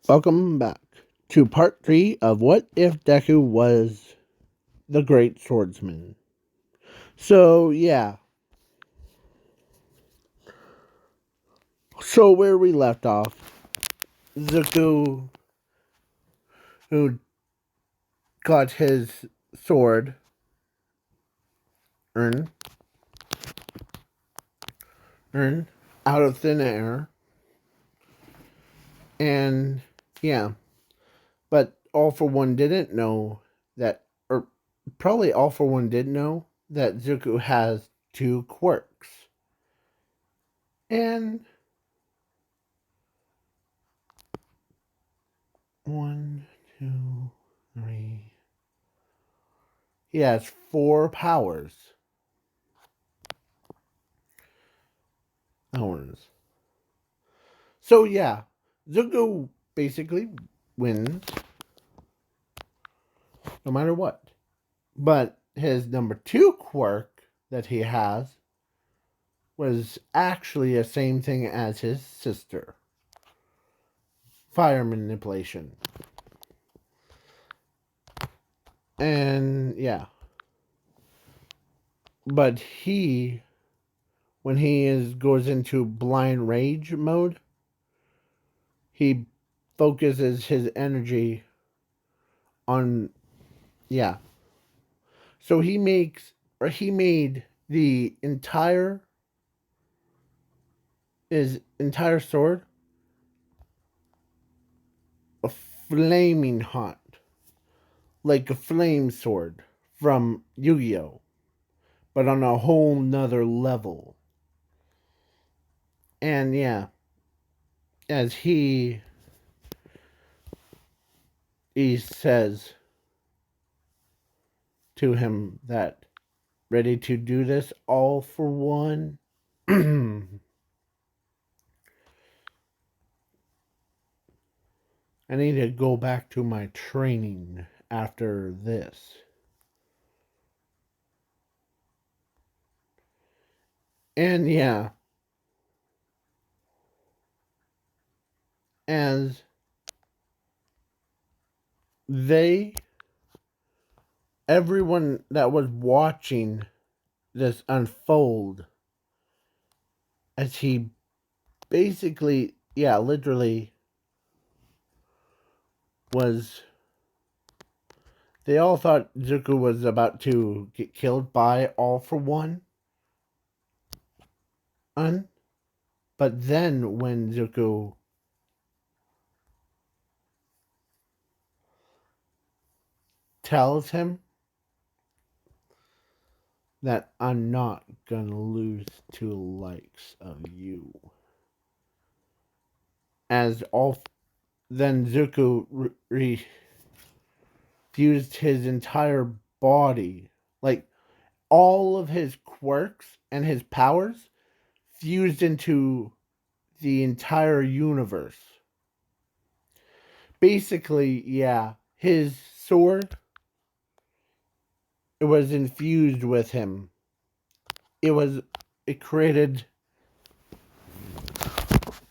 Welcome back to part 3 of What If Deku Was the Great Swordsman. So, yeah. So, where we left off, Zuko, who got his sword, earn, out of thin air. And, yeah. But All For One didn't know that, or probably All For One did know that Zuko has two quirks. And one, two, three. He has four powers. So yeah, Zuko basically wins no matter what. But his number two quirk that he has was actually the same thing as his sister. Fire manipulation. And yeah. But when he goes into blind rage mode, he focuses his energy on, yeah. So he made his entire sword a flaming hot, like a flame sword from Yu-Gi-Oh, but on a whole nother level. And yeah, as he says to him that, ready to do this all for one. I need to go back to my training after this. And yeah, as they, everyone that was watching this unfold, as he basically, yeah, literally was. They all thought Zuko was about to get killed by All For One. But then when Zuko tells him that I'm not gonna lose to the likes of you, as all, then Zuko fused his entire body, like all of his quirks and his powers fused into the entire universe. Basically, yeah, his sword, it was infused with him. It created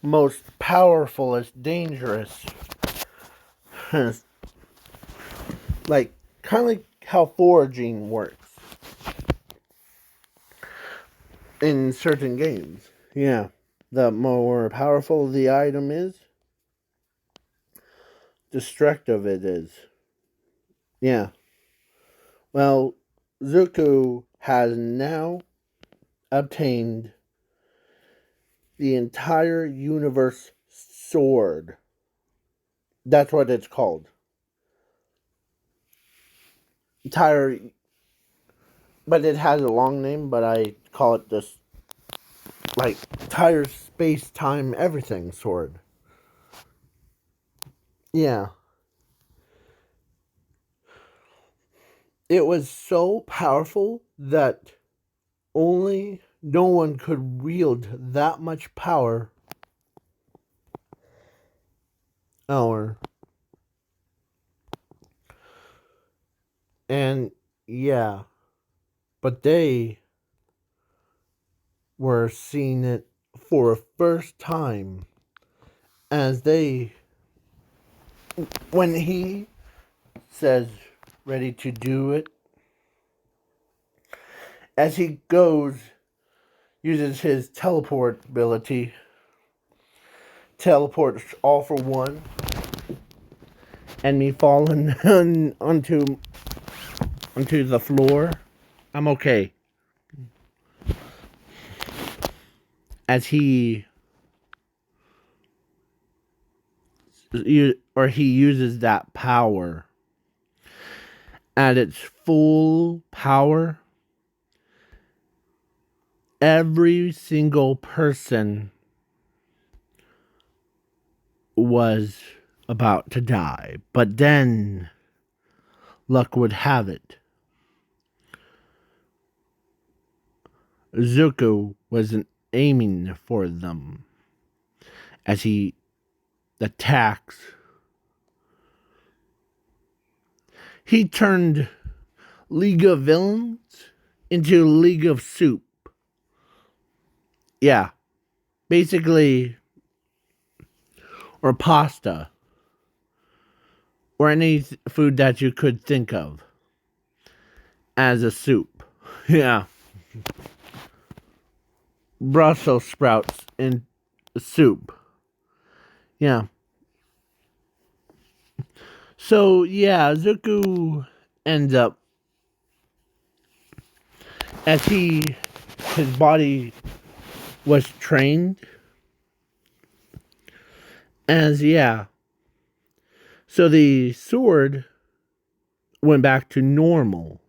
most powerful, dangerous, like kind of like how foraging works in certain games. Yeah, the more powerful the item is, destructive it is. Yeah. Well, Zuko has now obtained the entire universe sword. That's what it's called. Entire, but it has a long name, but I call it this, like, entire space time everything sword. Yeah. It was so powerful that only no one could wield that much power. Or, and yeah, but they were seeing it for a first time, as they when he says ready to do it, as he goes, uses his teleport ability, teleports all for one, and me falling onto the floor. I'm okay. As he uses that power at its full power, every single person was about to die. But then, luck would have it, Zuko wasn't aiming for them as he attacks. He turned League of Villains into League of Soup. Yeah, basically, or pasta, or any food that you could think of as a soup. Yeah. Brussels sprouts in soup. Yeah. So, yeah, Zuko ends up, as his body was trained, as, yeah. So the sword went back to normal.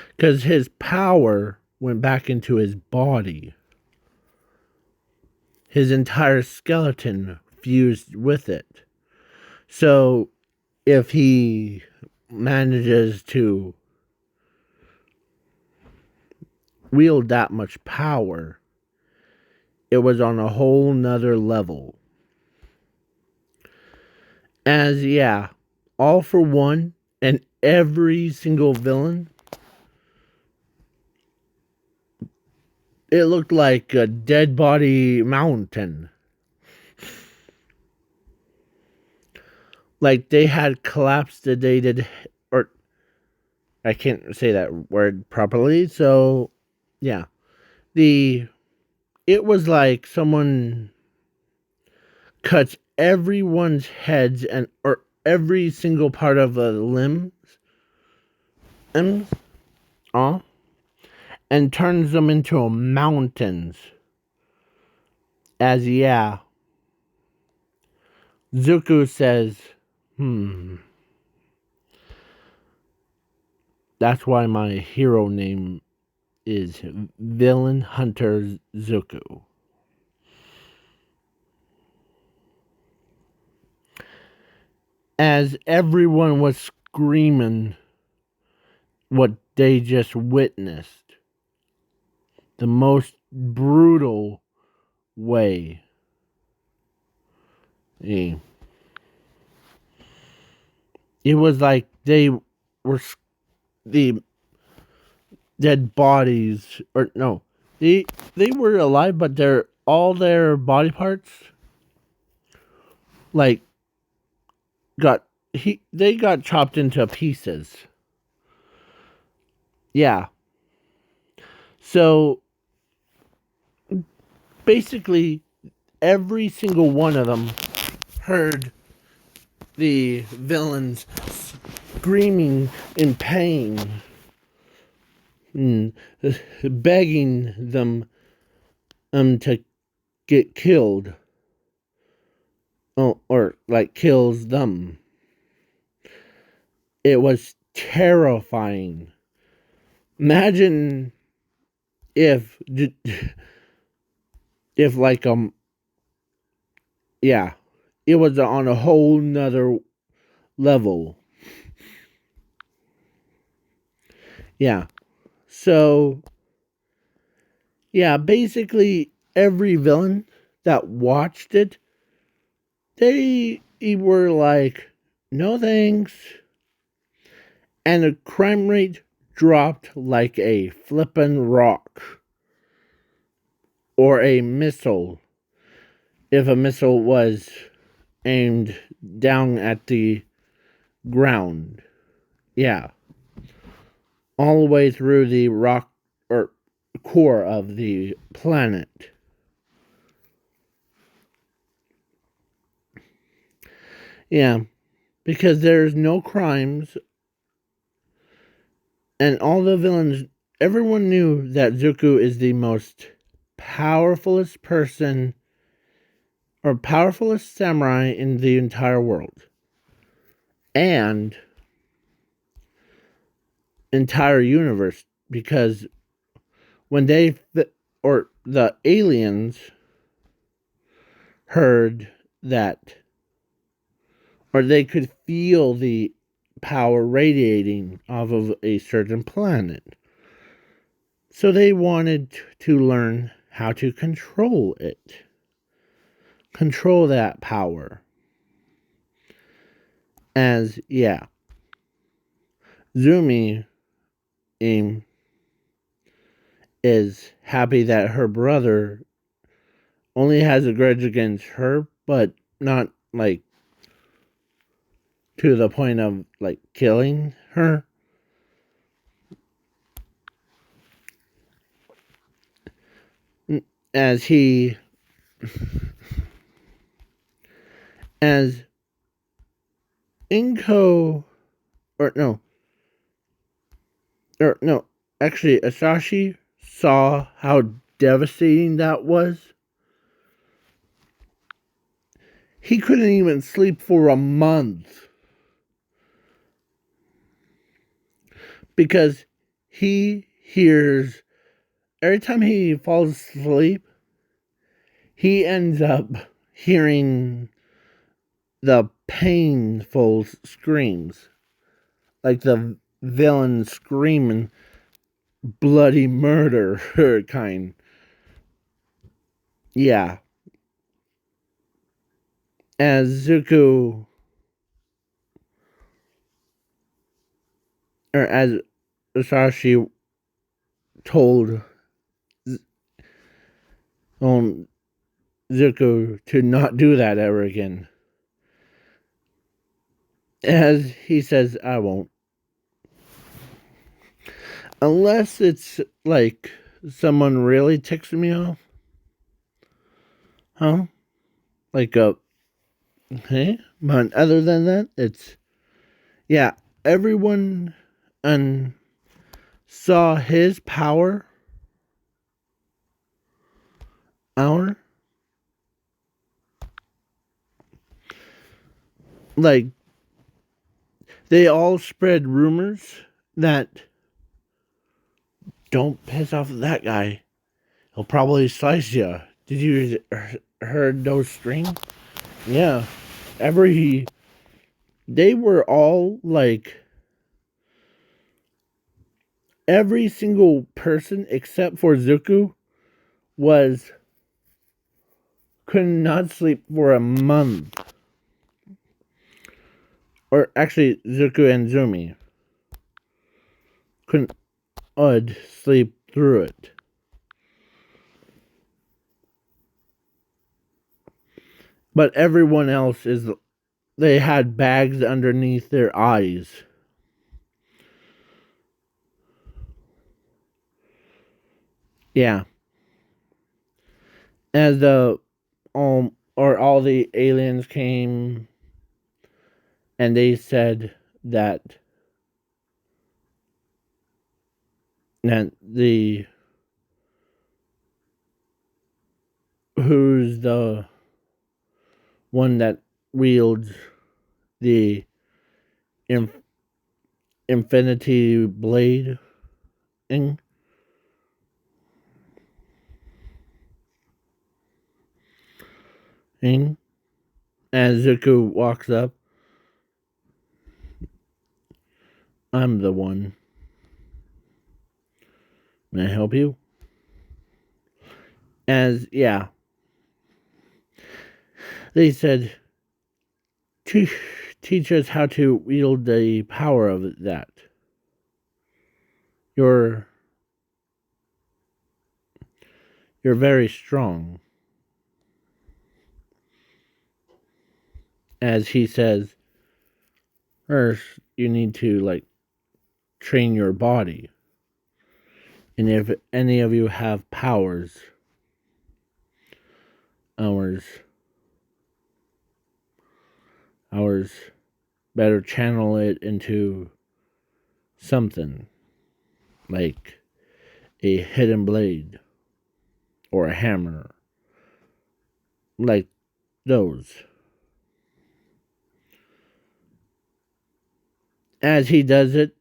Because his power went back into his body. His entire skeleton fused with it. So if he manages to wield that much power, it was on a whole nother level. As, yeah, all for one, and every single villain, it looked like a dead body mountain. Like they had collapsed or I can't say that word properly, so yeah. It was like someone cuts everyone's heads or every single part of the limbs and and turns them into mountains. As, yeah, Zuko says, that's why my hero name is Villain Hunter Zuko. As everyone was screaming what they just witnessed, the most brutal way. It was like they were the dead bodies, or no, they were alive, but all their body parts like they got chopped into pieces. Yeah. So basically every single one of them heard the villains screaming in pain, begging them to get killed, or like kills them. It was terrifying. Imagine if like yeah, it was on a whole nother level. Yeah. So, yeah, basically every villain that watched it, they were like, no thanks. And the crime rate dropped like a flippin' rock or a missile. if a missile was aimed down at the ground. Yeah. All the way through the rock or core of the planet. Yeah. Because there's no crimes, and all the villains, everyone knew that Zuko is the most powerfulest person or powerfulest samurai in the entire world. And entire universe, because when they or the aliens heard that, or they could feel the power radiating off of a certain planet, so they wanted to learn how to control that power. As yeah, Zumi is happy that her brother only has a grudge against her, but not like to the point of like killing her. As he, as Inko, or no, or no, actually, Asashi saw how devastating that was. He couldn't even sleep for a month because he hears every time he falls asleep, he ends up hearing the painful screams, like the villain screaming bloody murder kind. Yeah. As Zuko, or as Sashi told um, Zuko to not do that ever again. As he says, I won't. Unless it's like someone really ticks me off. Huh? Like a, hey? But other than that, it's, yeah, everyone saw his power hour. Like, they all spread rumors that don't piss off that guy. He'll probably slice you. Did you heard those strings? Yeah. They were all like, every single person except for Zuko was, could not sleep for a month. Or actually, Zuko and Zumi couldn't sleep through it. But everyone else they had bags underneath their eyes. Yeah. As the or all the aliens came and they said that the who's the one that wields the infinity blade thing. As Zuko walks up, I'm the one. May I help you? As, yeah. They said, teach us how to wield the power of that. You're very strong. as he says, first you need to like train your body. And if any of you have ours ours better channel it into something like a hidden blade or a hammer, like those. As he does it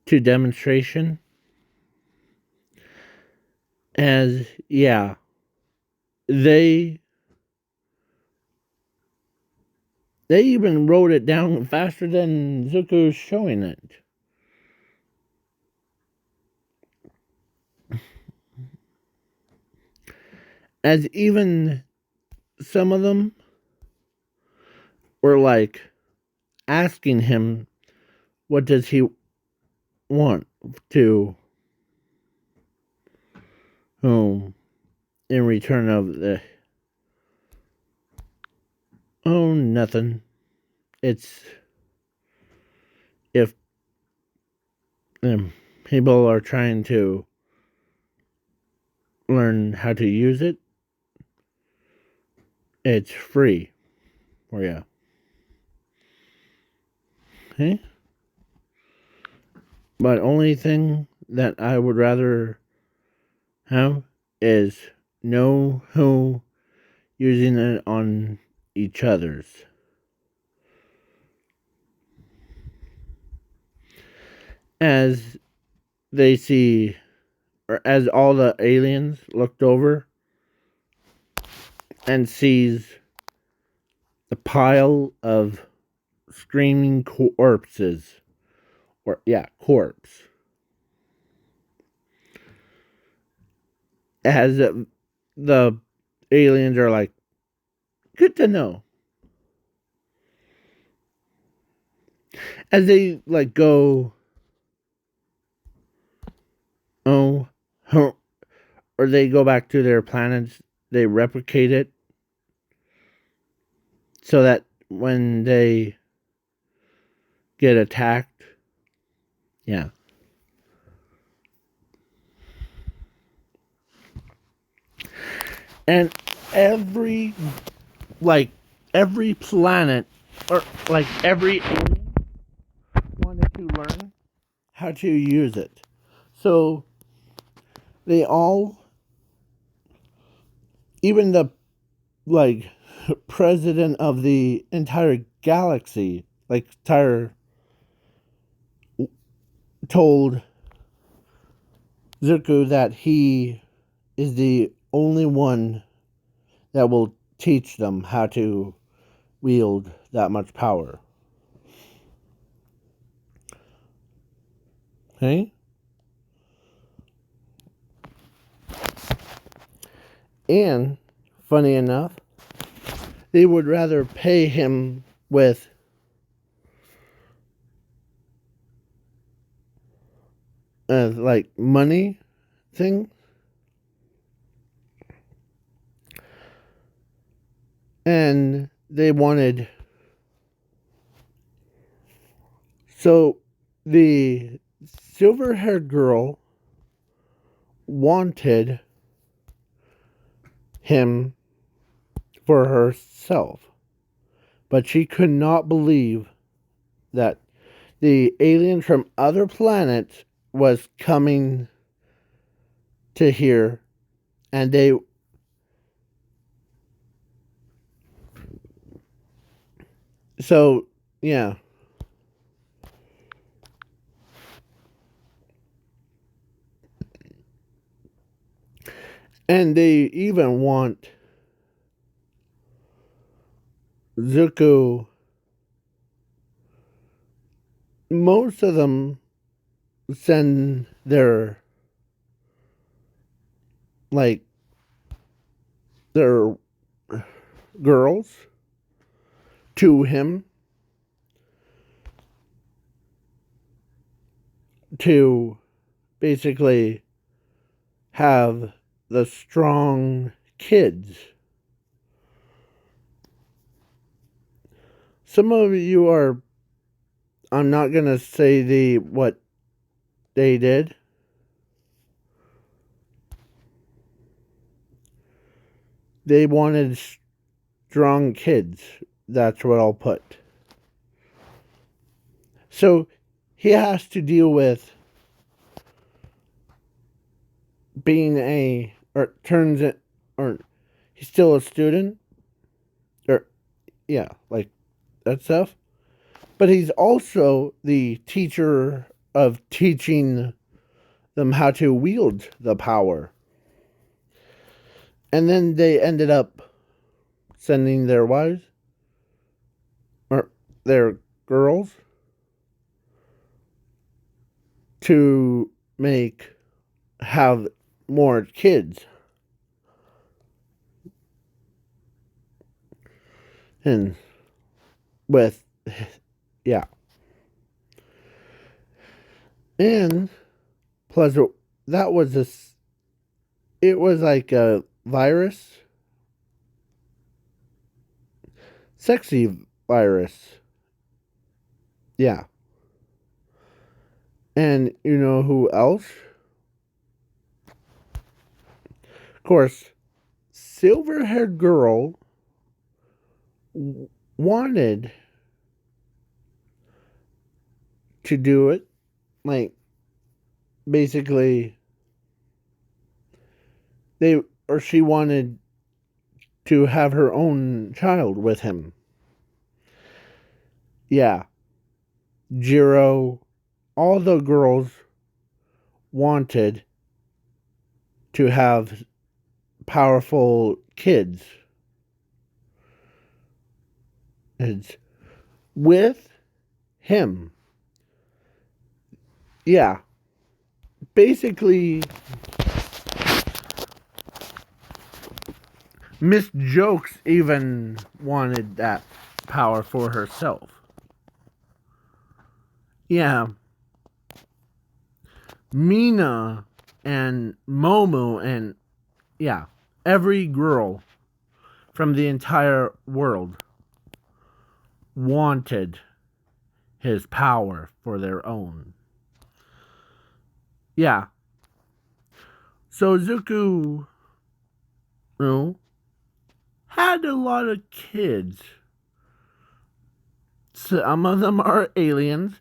to demonstration, as yeah, they they even wrote it down faster than Zuko's showing it. As even some of them were like asking him, what does he want to whom in return of the oh nothing. It's if people are trying to learn how to use it, it's free for you. Okay? But only thing that I would rather have is know who using it on each other's. As they see, or as all the aliens looked over and sees the pile of screaming corpses, or yeah, corpse. As the aliens are like, good to know. As they like go, oh, or they go back to their planets, they replicate it so that when they get attacked, yeah. And every every planet or like every alien wanted to learn how to use it. So they all, even the like president of the entire galaxy, like entire, told Zuko that he is the only one that will teach them how to wield that much power. Okay? And, funny enough, they would rather pay him with like money thing. And they wanted. So the silver haired girl wanted him for herself, but she could not believe that the aliens from other planets was coming to here, and they so yeah. And they even want Zuko. Most of them send their like their girls to him to basically have the strong kids. some of you are. I'm not gonna say what they did. They wanted strong kids. That's what I'll put. So he has to deal with being or turns it, or he's still a student, or yeah, like that stuff. But he's also the teacher of teaching them how to wield the power. And then they ended up sending their wives, or their girls, to have more kids. And with, yeah. And plus, that was it was like a virus, sexy virus. Yeah. And you know who else? Of course, silver haired girl wanted to do it. Like, basically, she wanted to have her own child with him. Yeah. Jiro, all the girls wanted to have powerful kids. It's with him. Yeah. Basically, Miss Jokes even wanted that power for herself. Yeah. Mina and Momo and yeah, every girl from the entire world wanted his power for their own. Yeah. So Zuko, had a lot of kids. Some of them are aliens,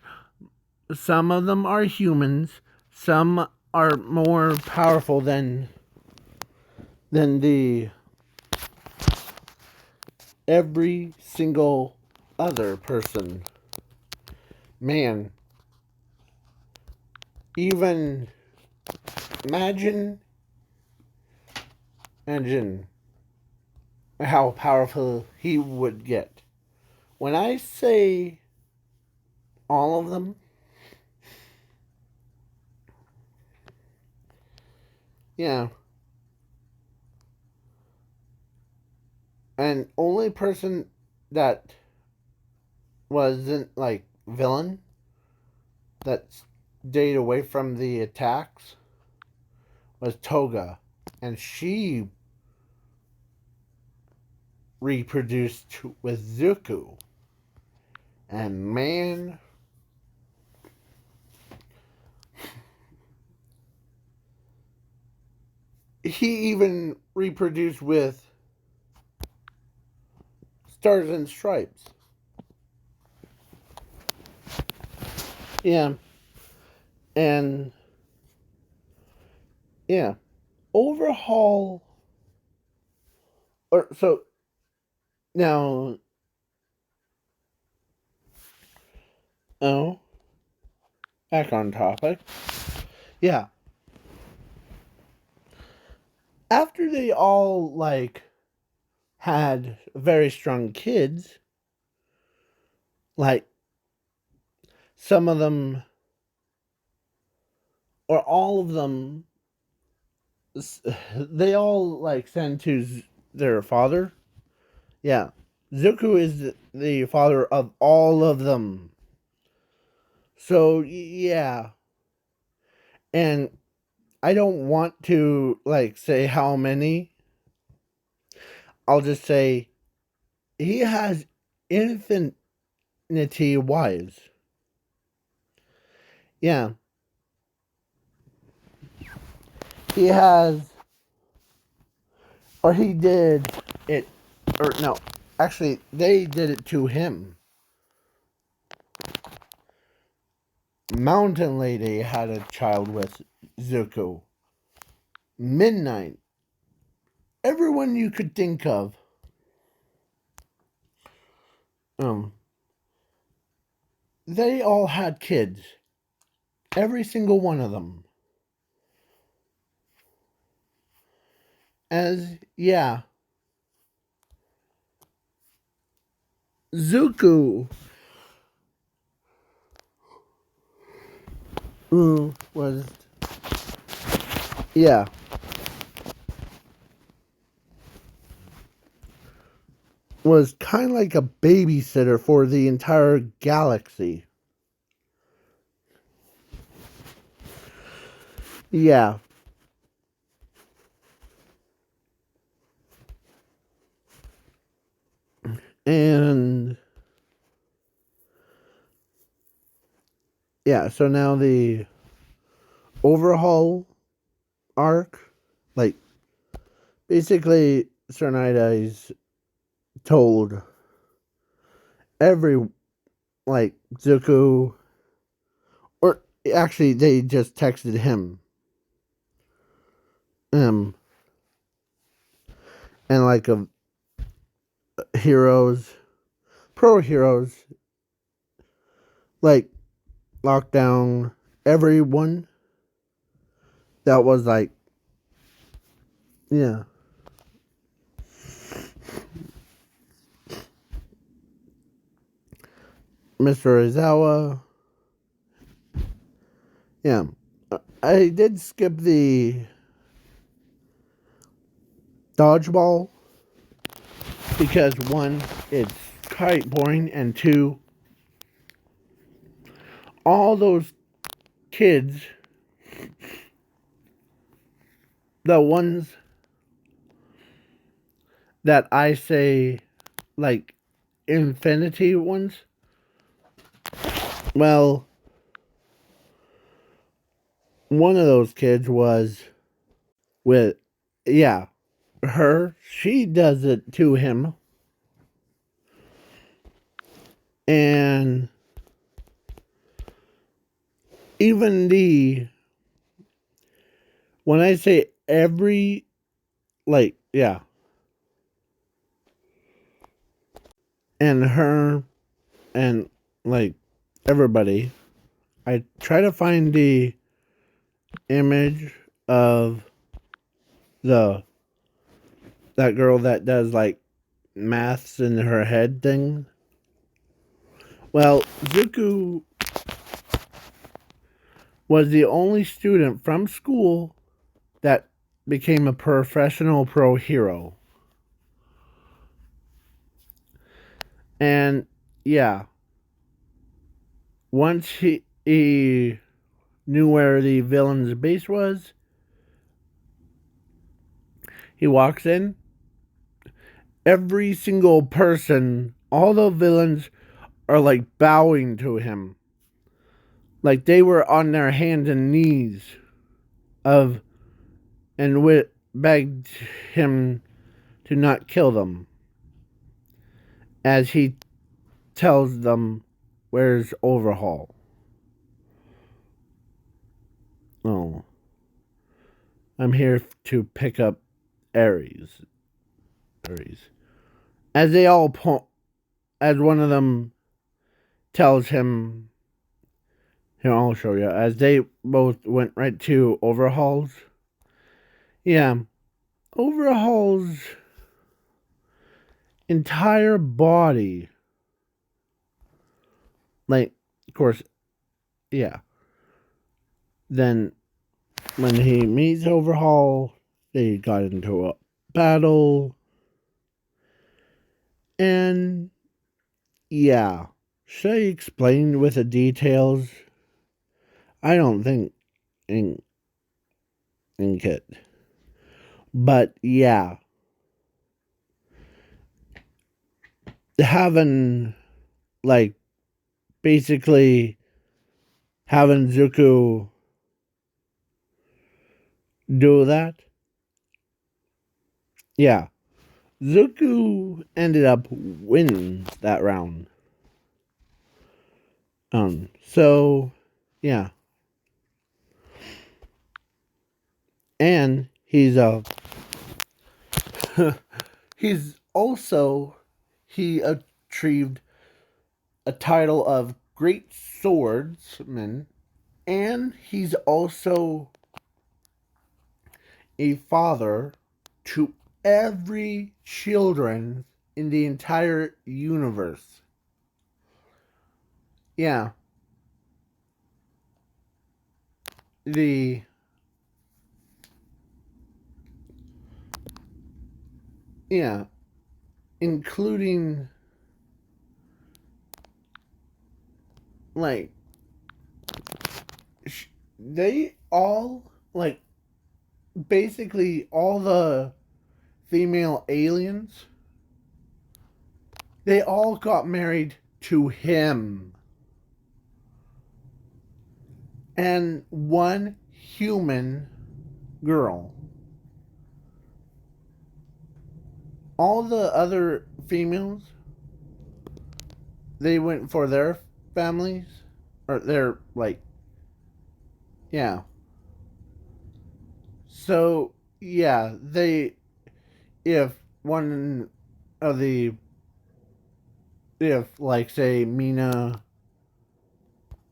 some of them are humans, some are more powerful than the every single other person. Man, even imagine how powerful he would get. When I say all of them, yeah. And only person that wasn't like villain that stayed away from the attacks was Toga. And she reproduced with Zuko. And man, he even reproduced with Stars and Stripes. Yeah. And yeah. Overhaul or so now oh back on topic. Yeah. After they all had very strong kids, like some of them or all of them, they all send to their father. Yeah, Zuko is the father of all of them. So yeah, and I don't want to say how many. I'll just say he has infinite wise. Yeah. He has, or he did it, or no, actually, they did it to him. Mountain Lady had a child with Zuko. Midnight. Everyone you could think of. Um, they all had kids. Every single one of them. Yeah. Zuko was, yeah, was kind of like a babysitter for the entire galaxy. Yeah. And yeah, so now the overhaul arc, like basically Sarnida's told every, like, Zuko, or actually they just texted him, um and like heroes, pro heroes, like lockdown, everyone that was like, yeah, Mr. Izawa. Yeah, I did skip the dodgeball because one, it's quite boring, and two, all those kids, the ones that I say, like, infinity ones, well, one of those kids was with, yeah, she does it to him, and even when I say every, like, yeah, and her, and, like, everybody, I try to find the image of the that girl that does, like, maths in her head thing. Well, Zuko was the only student from school that became a professional pro hero. And yeah, once he knew where the villain's base was, he walks in. Every single person, all the villains are like bowing to him. Like they were on their hands and knees of and begged him to not kill them, as he tells them where's Overhaul. Oh, I'm here to pick up Ares. As they all as one of them tells him, here, I'll show you. As they both went right to Overhaul's. Yeah, Overhaul's entire body, like, of course, yeah. Then when he meets Overhaul, they got into a battle, and yeah, should I explain with the details? I don't think in it, but yeah, having, like, basically having Zuko do that. Yeah, Zuko ended up winning that round. So yeah, and he's also he achieved a title of Great Swordsman, and he's also a father to every children in the entire universe. Yeah, the yeah, including like they all like basically all the female aliens, they all got married to him. And one human girl. All the other females, they went for their families, or their, like, yeah. So, yeah, if one of the, if, like, say, Mina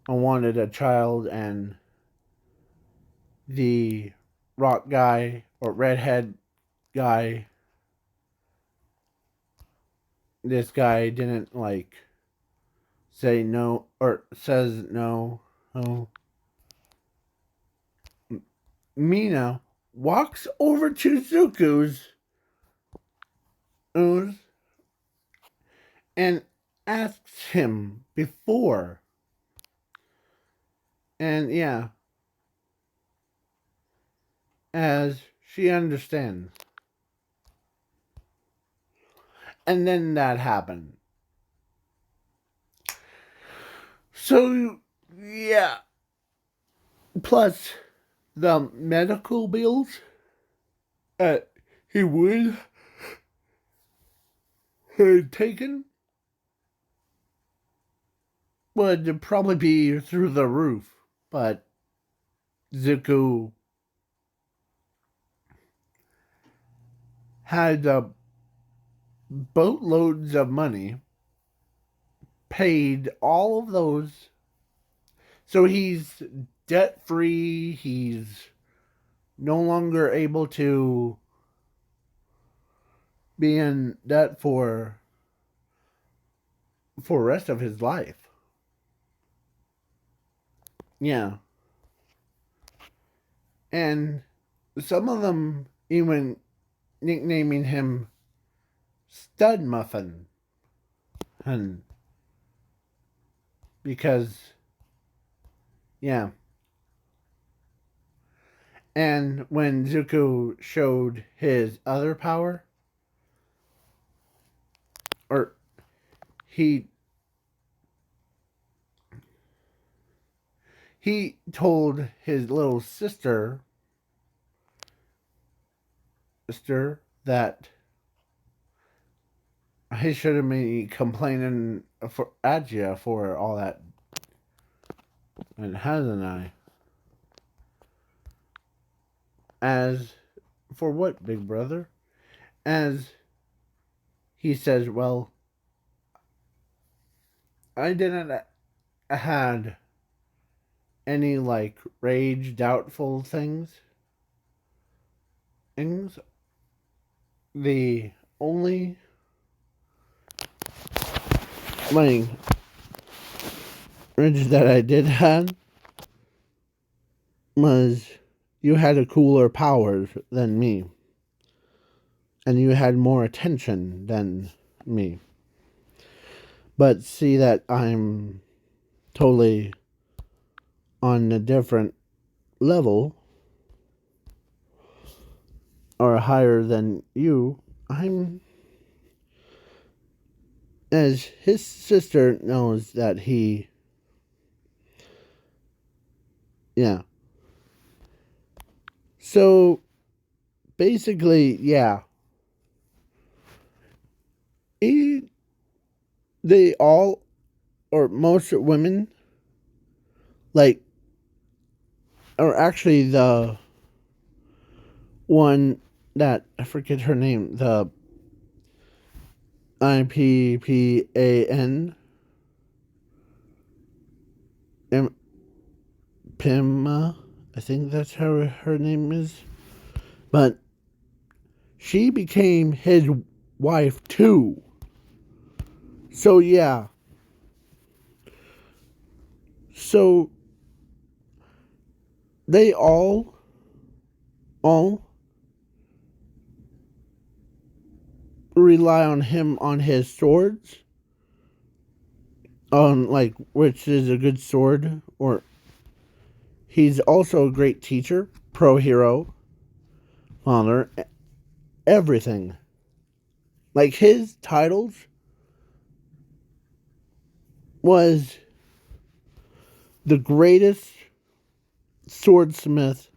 wanted a child and the rock guy or redhead guy, this guy didn't, like, say no, or says no, oh, Mina walks over to Zuko's and asks him before. And yeah, as she understands. And then that happened. So, yeah. Plus, the medical bills he would have taken would probably be through the roof. But Zuko had boatloads of money, paid all of those. So he's debt free. He's no longer able to be in debt for the rest of his life. Yeah. And some of them even nicknaming him Stud Muffin. And because, yeah. And when Zuko showed his other power, or he told his little sister that he should have been complaining for Adja for all that, and hasn't I? As for what, big brother? As he says, well, I didn't had any like rage, doubtful things. The only like rage that I did have was you had a cooler powers than me, and you had more attention than me. But see that I'm totally on a different level or higher than you. I'm, as his sister knows that he Yeah. So basically, yeah. He, they all, or most women, like, or actually the one that, I forget her name, the IPPAN, Pima, I think that's how her name is. But she became his wife too. So yeah. So they all rely on him on his swords. On like which is a good sword, or he's also a great teacher, pro hero, father, everything. Like his titles was the greatest swordsmith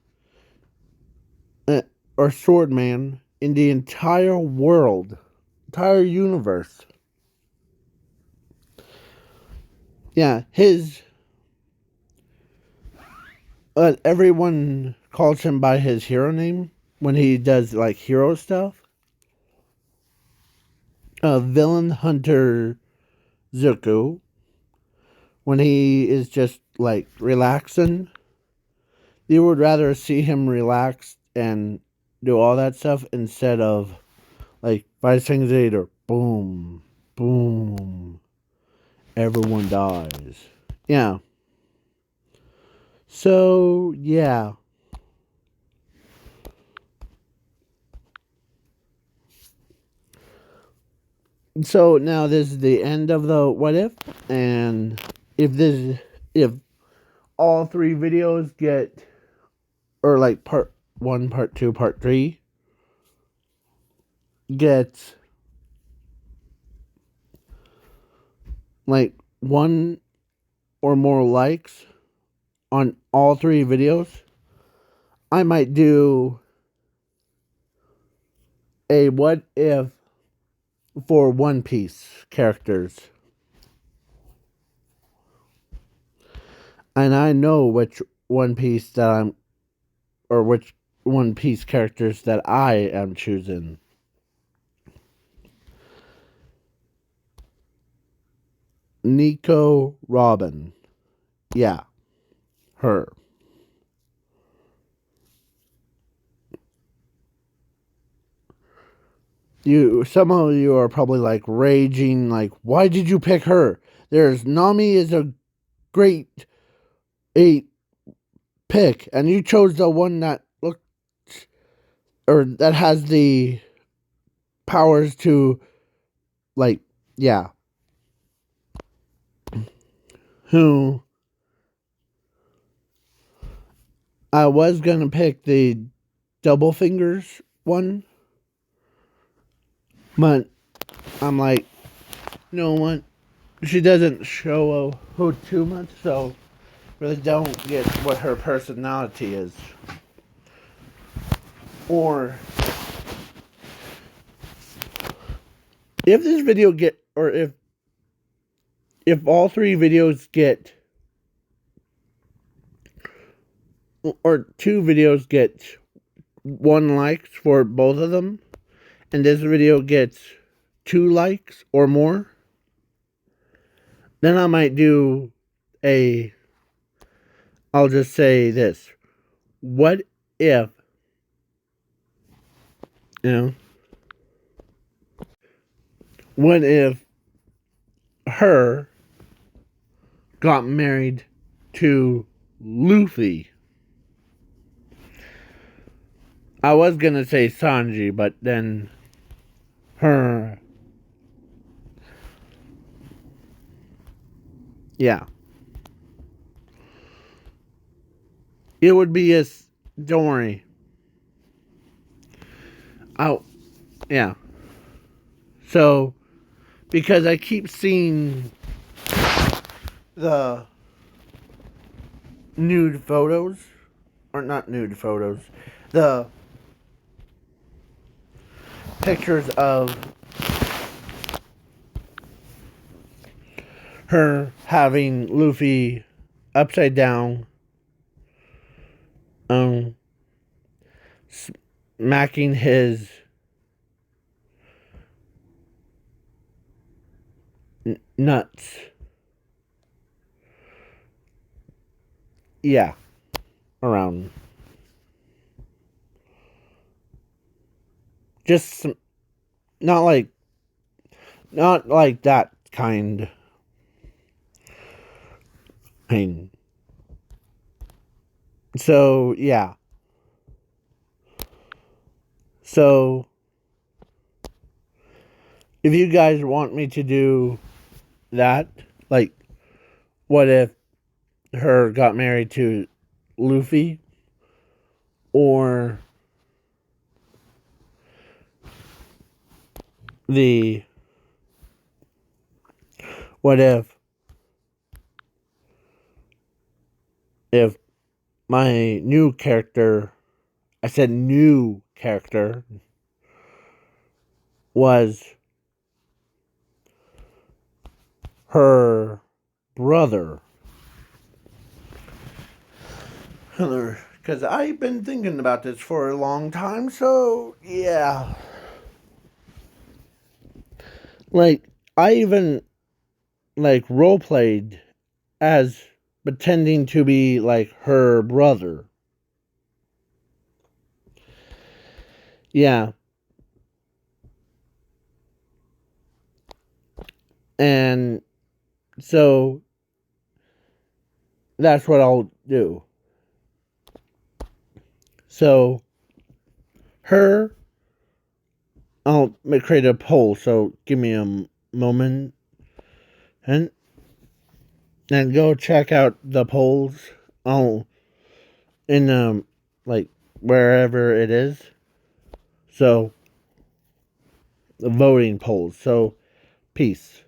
or swordman in the entire world, entire universe. Yeah, his. Everyone calls him by his hero name when he does like hero stuff. Villain Hunter Zuko, when he is just like relaxing, you would rather see him relax and do all that stuff instead of like 5 seconds later, boom, boom, everyone dies. Yeah. So, yeah. So now this is the end of the what if, and if all 3 videos get, or like part 1, part 2, part 3 gets like 1 or more likes on all 3 videos, I might do a what if for One Piece characters. And I know which One Piece that I'm, or which One Piece characters that I am choosing. Nico Robin. Yeah, her. Some of you are probably like raging, like, why did you pick her? There's Nami is a great 8 pick, and you chose the one that looked, or that has the powers to, like, yeah. Who I was gonna pick the double fingers one, but I'm like, you know what? She doesn't show a hood too much, so really don't get what her personality is. Or if this video get, or if all 3 videos get, or 2 videos get 1 likes for both of them, and this video gets 2 likes or more, then I might do I'll just say this. What if, what if her got married to Luffy? I was gonna say Sanji, but then her. Yeah. It would be a. Don't worry. Oh, yeah. So, because I keep seeing the nude photos, or not nude photos, the pictures of her having Luffy upside down, um, smacking his nuts. Yeah, around. Just not like not like that kind. Pain. So yeah. So if you guys want me to do that, like, what if her got married to Luffy, or the what if my new character, I said new character, was her brother. Because I've been thinking about this for a long time, so yeah. Like, I even, like, role played as pretending to be, like, her brother. Yeah. And so that's what I'll do. So, her, I'll create a poll, so give me a moment. And go check out the polls. I'll, in, like, wherever it is. So, the voting polls. So, peace.